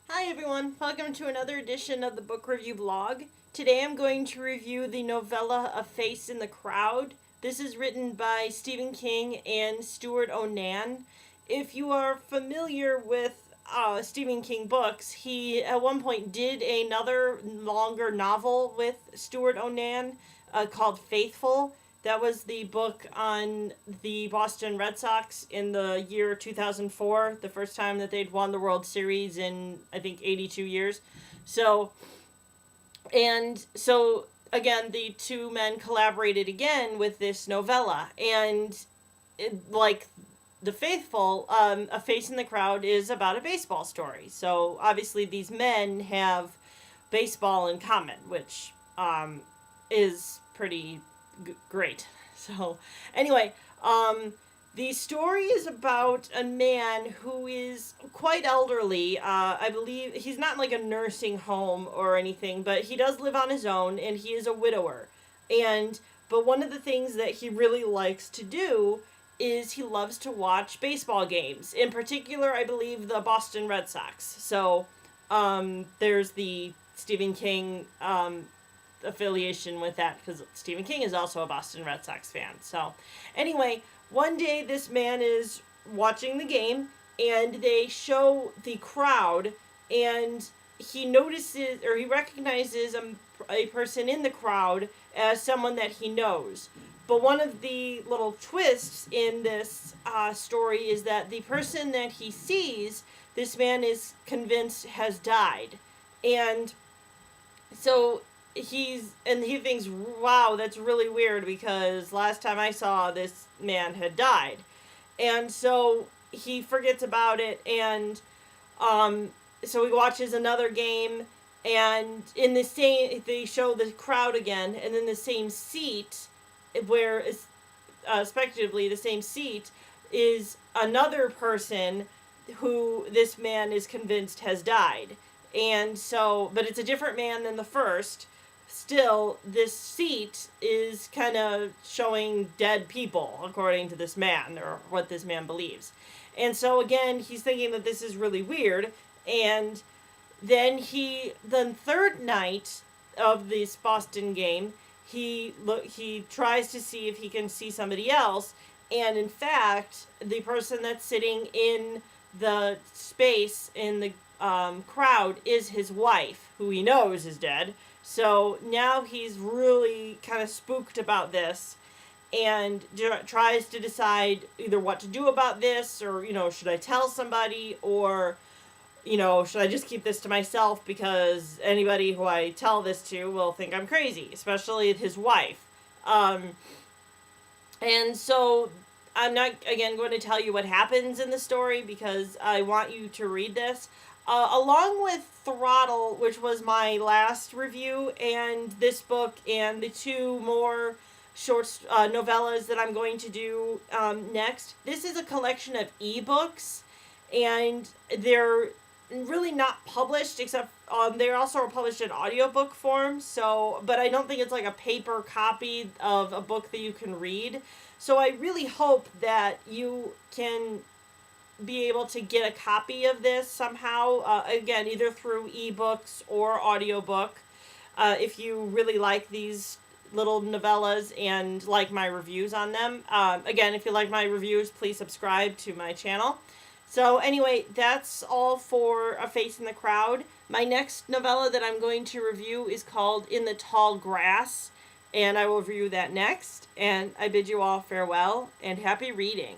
Hi everyone, welcome to another edition of the Book Review Vlog. Today I'm going to review the novella A Face in the Crowd. This is written by Stephen King and Steward O'Nan. If you are familiar with Stephen King books, he at one point did another longer novel with Stewart O'Nan called Faithful. That was the book on the Boston Red Sox in the year 2004, the first time that they'd won the World Series in, I think, 82 years. So again, the two men collaborated again with this novella. And like The Faithful, A Face in the Crowd is about a baseball story. So obviously these men have baseball in common, which is pretty great. So anyway, the story is about a man who is quite elderly. I believe he's not in like a nursing home or anything, but he does live on his own, and he is a widower. But one of the things that he really likes to do is he loves to watch baseball games. In particular, I believe the Boston Red Sox. So there's the Stephen King affiliation with that, because Stephen King is also a Boston Red Sox fan. So anyway, one day this man is watching the game and they show the crowd, and he notices, or he recognizes a person in the crowd as someone that he knows. But one of the little twists in this story is that the person that he sees, this man is convinced has died. And so he thinks, wow, that's really weird, because last time I saw, this man had died. And so he forgets about it, and so he watches another game, and they show the crowd again, and in the same seat, where speculatively the same seat, is another person who this man is convinced has died. And so, but it's a different man than the first. Still, this seat is kind of showing dead people, according to this man, or what this man believes. And so again, he's thinking that this is really weird. And then the third night of this Boston game, he tries to see if he can see somebody else. And in fact, the person that's sitting in the space in the crowd is his wife, who he knows is dead. So now he's really kind of spooked about this, and tries to decide either what to do about this, or, should I tell somebody, or, should I just keep this to myself, because anybody who I tell this to will think I'm crazy, especially his wife. And so I'm not, again, going to tell you what happens in the story, because I want you to read this. Along with Throttle, which was my last review, and this book, and the two more short novellas that I'm going to do next, this is a collection of ebooks, and they're really not published, except they also are published in audiobook form. So, but I don't think it's like a paper copy of a book that you can read. So I really hope that you can be able to get a copy of this somehow, again, either through ebooks or audiobook, if you really like these little novellas and like my reviews on them. Again, if you like my reviews, please subscribe to my channel. So anyway, that's all for A Face in the Crowd. My next novella that I'm going to review is called In the Tall Grass, and I will review that next. And I bid you all farewell and happy reading.